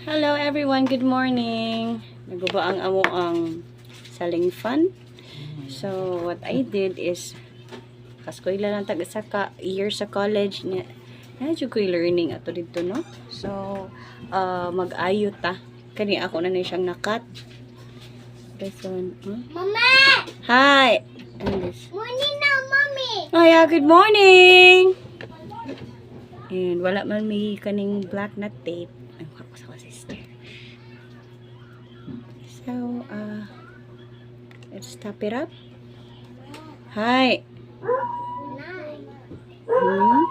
Hello everyone, good morning. Naguba ang amo ang saling fun. So what I did is kaskoila lang tag sa year sa college niya. Medyo ko learning ato dito no. So mag-ayo ta. Kani ako na siyang nakat. This one. Mama! Hi. And this. Morning na, Mommy! Oh yeah, good morning. And wala man may kaning black na tape. Ay, ako sa sister. So, let's top it up. Hi. Nine. Hmm?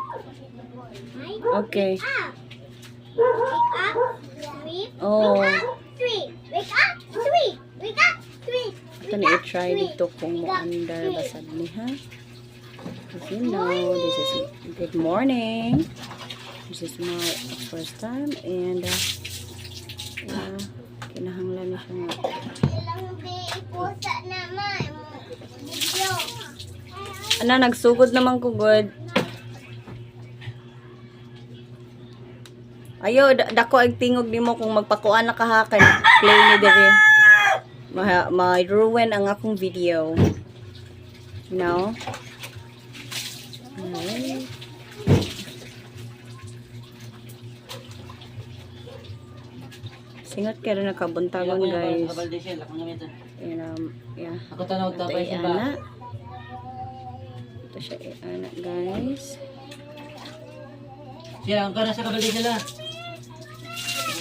Nine. Okay. Up. Wake up. Three. Oh. Wake up. Three. Wake up. Three. Wake up. Three. Kani i-try dito kung mo-under basad ni ha. As you know, this is good morning. This is my first time and kinahanglan ni siya nga. Ilang di ipusa naman. Video. Ana, nagsugod naman ko good. Ayo, dako ag tingog nimo kung magpakuan na kahakan. Play ni diri. Ma-ruin ang akong video. No? Alright. Singot ka rin nakabuntagon guys. And yeah. Ako tanong Ito tapay ay sa ba? ana. Ito siya ay ana guys. Sila, ang kana sa kabaldi sila.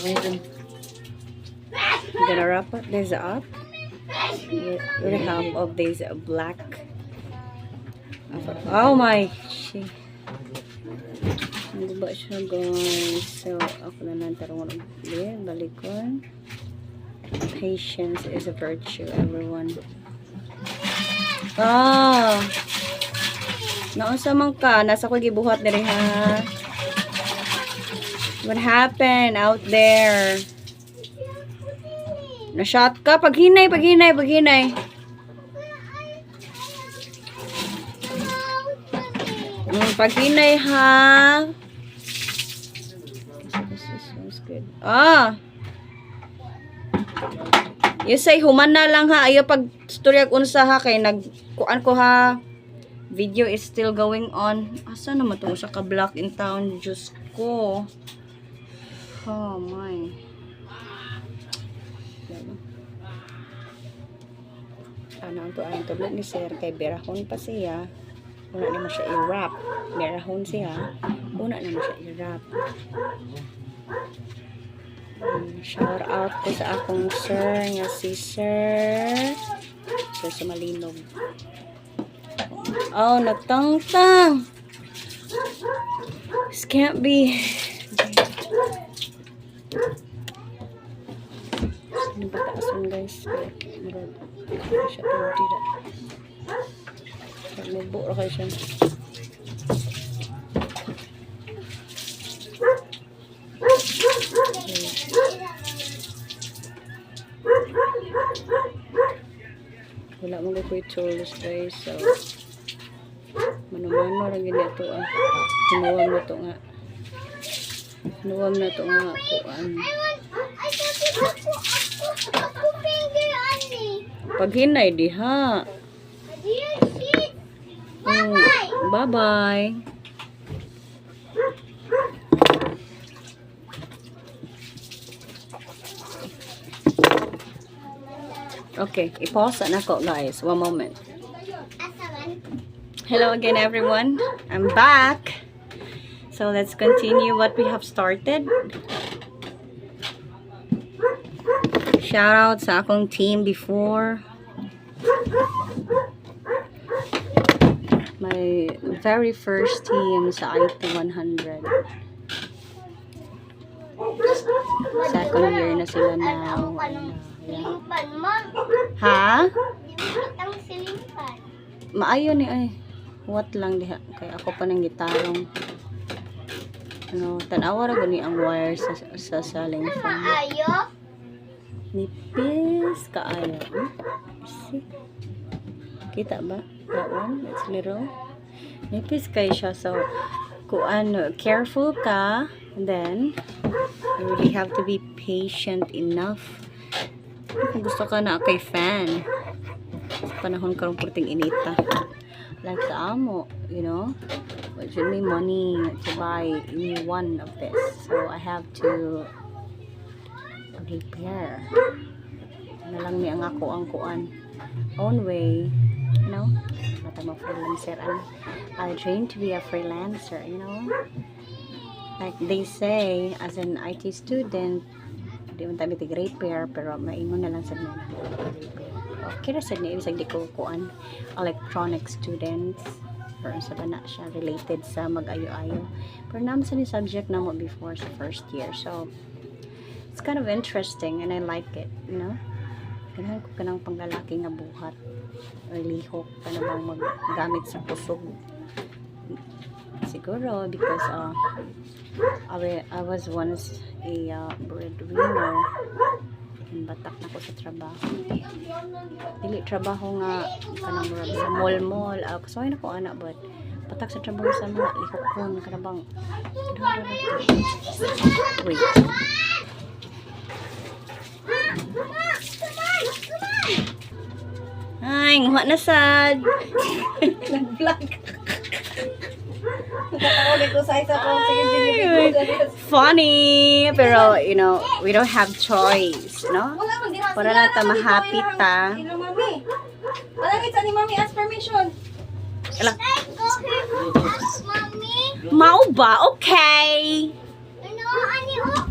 I'm gonna wrap up this up with the help of this black. Oh my! She. Ano ba siya guys? So, ako na lang tarungan ulit. Balikon. Patience is a virtue, everyone. Ah! Naunsa man ka? Nasa ko gibuhat diri ha? What happened out there? Na-shot ka? Paghinay, paghinay, paghinay. Paghinay ha. This is good. Ah. You say human na lang ha. Ayo pag storyag unsa ha kay nagkuan ko ha. Video is still going on. Asa naman to sa ka-block in town? Diyos ko. Oh my. Ano ang tulad ni sir kay berahon pa siya. Una naman siya i-wrap. Berahon siya. Una naman siya i-wrap. Shout out ko sa akong sir nga si Sir sa Malinog. Oh, nagtangtang. This can't be. Ano ba taason guys? Marag. Siya pero tidak. Nagmubo ra kayo siya. Wala mo ko yung tools guys. So, mano-mano lang ganyan ito ah. Hinuwag na ito nga. Hinuwag na ito nga kuan. Ako finger on me. Paghinay di ha. Dear shit. Bye-bye. Okay, i-pause na ko guys. One moment. Hello again everyone. I'm back. So let's continue what we have started. Shout out sa akong team before. My very first team sa IT 100. Second year na sila now. Silimpan mo. Ha? Limit ang silimpan. Maayo ni ay. What lang diha. Kaya ako pa ng gitarong. Ano, tanawa ra gani ang wire sa saling fan. Maayo. Nipis kaayo. See? Kita ba? That one? That's little. Nipis kay siya. So, kung ano, careful ka. And then, You really have to be patient enough. Kung gusto ka na kay fan, sa panahon karong puting inita. Like the amo, you know, but should me money to buy any one of this. So I have to repair. Na lang ni ang ako ang kuan. Own way, you know. Matang freelancer. I dream to be a freelancer, you know. Like they say, as an IT student, di man tabi tig-repair, pero maingon na lang sa mga repair. Okay ra sad ni bisag di ko kuan electronic students or sa bana siya related sa mag-ayo-ayo. Pero naman sa ni subject na mo before sa first year. So it's kind of interesting and I like it, you know. Kanahan ko kanang panglalaki nga buhat or lihok ka na bang maggamit sa kusog. Siguro because I was once a breadwinner. Batak na ko sa trabaho. Dili trabaho nga kanang murag sa mall-mall. Kasoy na ko anak but batak sa trabaho sa mga lihokon kanang wait. Ay, nguha na sad. Nag-vlog. Nakakaulit ko sa isa ko. Sige, Funny, pero you know, we don't have choice, no? Wala man dira. Para na ta mahapit ta. Hello, mami. Alangit sa ni mami ask permission. Ala, Let's go here. Ask mommy. mao ba? Okay. No, Annie, oh,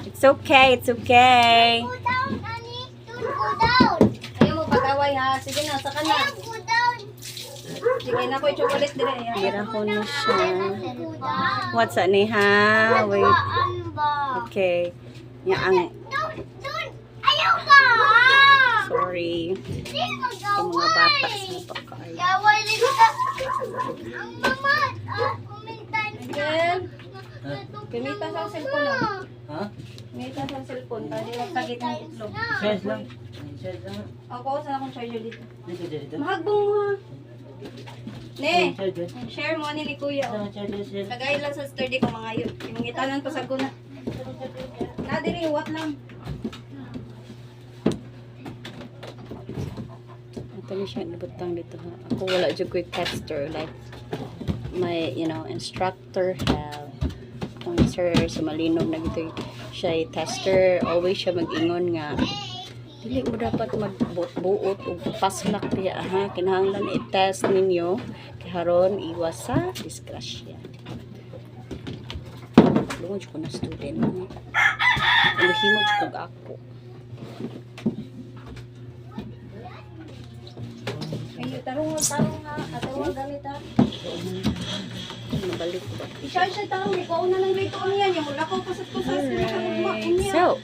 It's okay, it's okay. go down, Annie. Don't go down. Ayaw mo pag-away ha. Sige na, saka na. Don't go down. Sige na ko yung chocolate dire. Tira ko na siya. Go down. What's that ni ha? Wait. Ba? Okay. Ya ang Don't. Ayaw ka. sorry. Hindi Yung mga bata mag-away. sa pagkain. Yaway din ka. Ang mama, kumintan ka. Again. Kumita sa cellphone lang. Ha? Kumita sa cellphone. Tadi lang kagit ng itlog. Charge lang. Charge lang. Ako, saan akong charger dito? Dito, dito. Mahagbong mo ha. Ne, Charger. share mo ni Kuya. Saan charger, sir? Lagay lang sa sturdy ko mga yun. Yung ngitanan ko sa guna. Nadiri, what lang. Ito na siya nabutang dito ha. Ako wala jud ko tester like my, you know, instructor have sir sa malinog na gito siya tester. Always siya mag-ingon nga dili mo dapat magbuot o paslak diya ha. Kinahanglan i-test ninyo kay haron iwas sa disgrasya. Lungon ko na student. Ulihimo jud ko ako. Ay, tarong ha. Tarong gamit ha. Nabalik ko ba? I-charge siya tarong. Ikaw na lang rito ano yan. Yung lakaw kusat-kusat. Alright. So,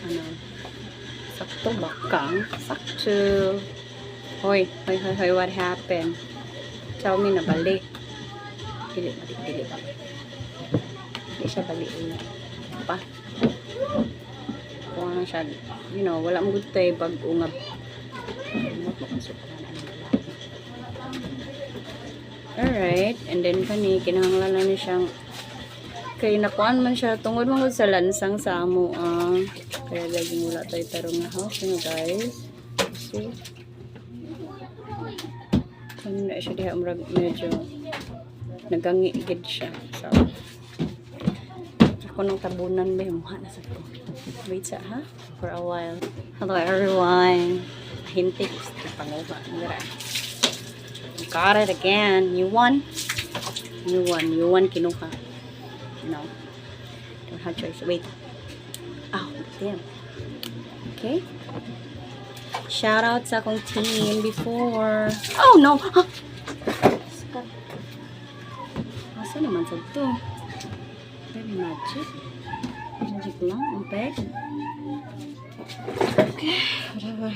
ano? Sakto bakang? Sakto. Hoy, what happened? Tell me na balik. Dili ba? Hindi siya balik. Pa. Kung ano siya, you know, wala mong good tayo pag ungab. Alright, and then kani kinahanglan na ni siyang kay nakuan man siya tungod man gud sa lansang sa amo kaya lagi wala tayo tarong na house you know, guys. See? Kani na siya diha murag medyo nagangi gid siya. So ako nang tabunan ba yung mukha na sa ko. Wait sa ha? For a while. Hello everyone. Hintik sa panguha. Ngira. Got it again. You won. You won kinuha. No. Don't have choice. Wait. Oh, damn. Okay. Shout out sa akong team before. Oh no. Huh? Asa naman sa to? Very magic. Magic lang. Ang peg. Okay. Whatever.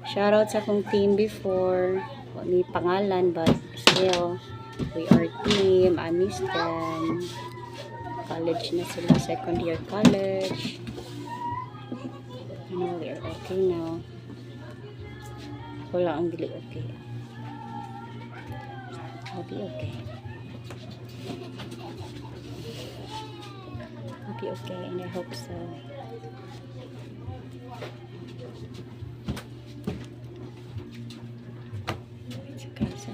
Shout out sa akong team before. May pangalan but still we are team. I miss them. College na sila, second year college. I know we are okay now. Wala ang dili okay. I'll be okay. I'll be okay, and I hope so. It's okay, so.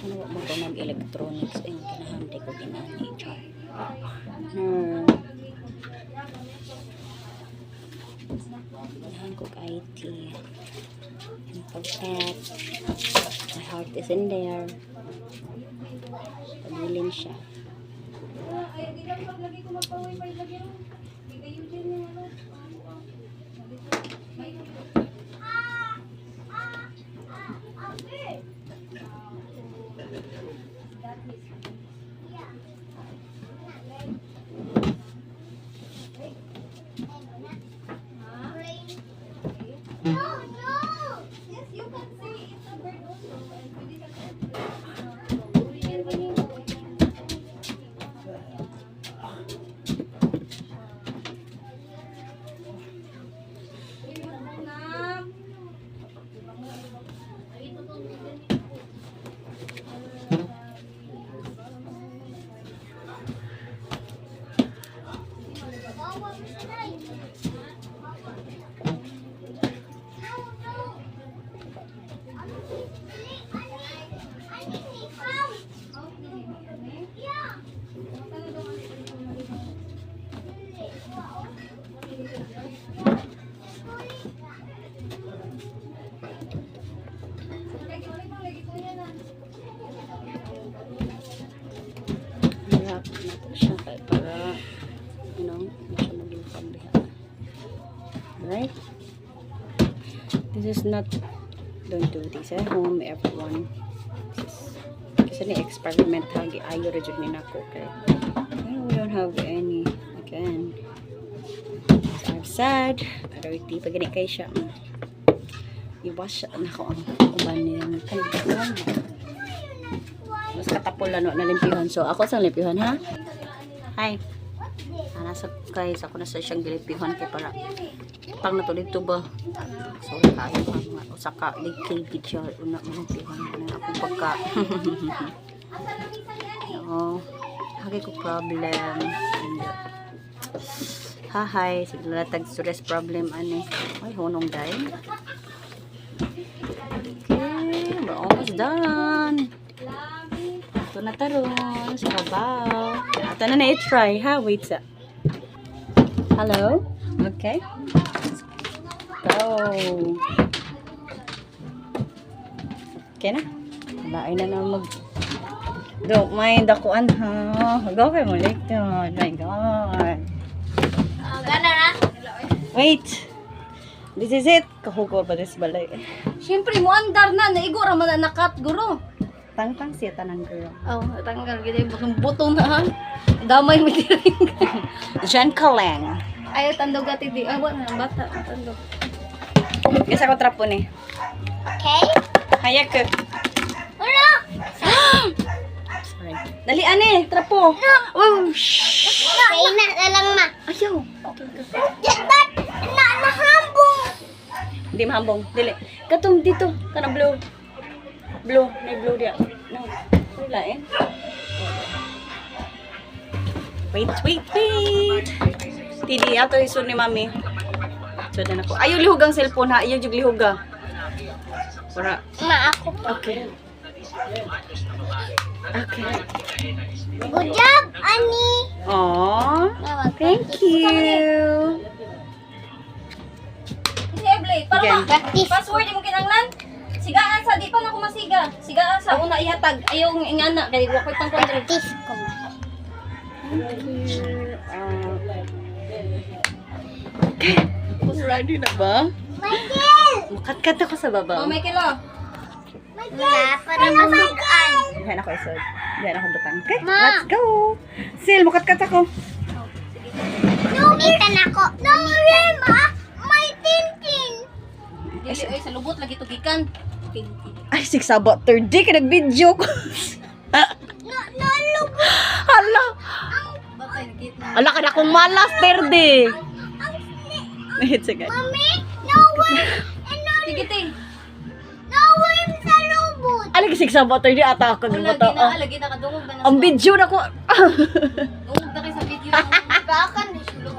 Ano mo ko mag-electronics ay kinahanglan ko ginani. Kailangan ko IT. And pag-pet. My heart is in there. Pagbilin siya. Ay, di lang paglagi ko magpa-wifi lagi ro. Di kayo din yung ano. No, no. Yes, you can say it's a bird also. And pwede ka sa Hirap natin siya para, you know, hindi siya maging pambiha. Alright? This is not, don't do this at home, everyone. Kasi ni-experiment hagi ayo rejud ni nako kay we don't have any again. As I've said, priority pag gani kay siya. I-wash na ko ang uban niya kan. Mas katapol ano na limpyuhan. So ako sang limpyuhan ha. Hi. Nasa guys ako na sa siyang limpyuhan kay para pang nato dito ba. So kayo mga usaka kay video una limpyuhan na akong pagka. No. Hagi ko problem and hi siguro tag stress problem ani. Ay hunong dai. Okay, we're almost done. Ito na taron sa kabaw. Ito na na-try ha. Wait sa. Hello? Okay. Go. Okay na. Lain na mag... Don't mind akuan ha. Go kayo mo like to. Oh my God. Gana na. Wait. This is it. Kahugor ba this balay? Siyempre, mo andar na. Naigo raman na nakat, guro. Tangtang siya tanang girl. Oh, tanggal gid bakang buto na ha. Damay mo diring. Jan Kaleng. Ay tandog ati di. Ay wala na bata tandog. Kasi ako trapo ni. Okay? Hayak ka. Wala. Sorry. Dali ane, trapo. Oh, shh. Kaya na lang ma. Ayaw. But, nahambong. Hindi mahambong. Dili. Katong dito. Kanang blue. Blue. May blue dia. No. Wala eh. Wait. Tidi, ato isun ni mami. So, dan ako. Ayaw lihog ang cellphone ha. Ayaw jug lihog ha. Para. Ma, ako. Okay. Okay. Good job, Ani. Aww. Thank you. Si Eble, para Again. ma. Password mo kinanglan. Sigaan sa di pa na ko masiga. Sigaan sa una ihatag. Ayaw ingana kay wa koy pang kontrol. Kiss ko. Ready na ba? Michael! Makat-kat ako sa Oh, baba. may kilo. Michael! Para masigaan. Diyan ako isod. Diyan ako butang. Okay, Ma. let's go. Sil, makat-kat ako. Umitan ako. Ma! May tintin. Dili ay sa lubot lagi tugikan. Ay, 6 about 3 day ka nag-video ko. Nalubog. Hala. Batay gitna. Ala ka na akong malas, Terde. It's okay. Mami, no worm. And no, Sige te. no worm sa lubog. Ali kasi sa bato di ata ako Wala, buto. lagi na kadungog na Ang video na ko. Dungog na kayo sa video. Bakan ni sulong.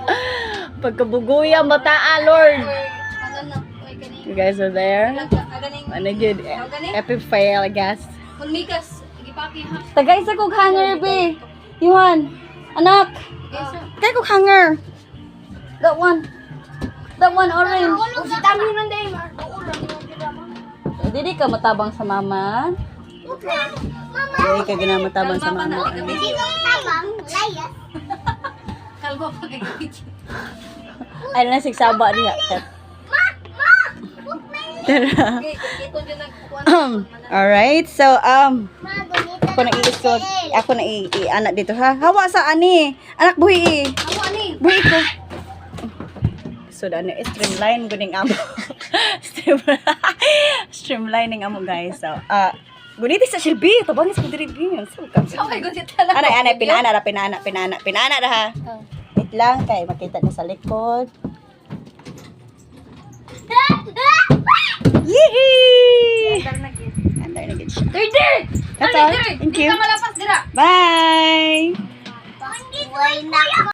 Pagkabuguya mataa, Lord. Ano na, oy, ganing. You guys are there. Ganing. Ano good? Epic fail, I guess. Kung mikas, gipaki ha. Tagay sa kog hanger, be. Yuhan. Anak. Kay kog hanger. That one. That one orange. Kung si Tami nun day, ulam yung drama. Dili ka matabang sa mama. Mama, Dili ka ginamatabang sa mama. hindi ko tabang, layas. Kalbo pa kay video. Ay na sigsaba diha. Tara. Okay, ito din nagkukuha Alright, so Ma, gumita ako na iisod. Ako na i-anak dito ha. Hawa sa ani. Anak buhi. Ako ani. Buhi ko. So ano, streamline guning amo. Streamlining amo guys. So guniti sa silbi, tabangis ko diri bi. So Okay, good na. Anay, pinana ra ha. Wait lang kay makita na sa likod. Yee! Andar na gid siya. Dirty! That's all. Thank Hindi you. ka malapas dira. Bye! Buhay na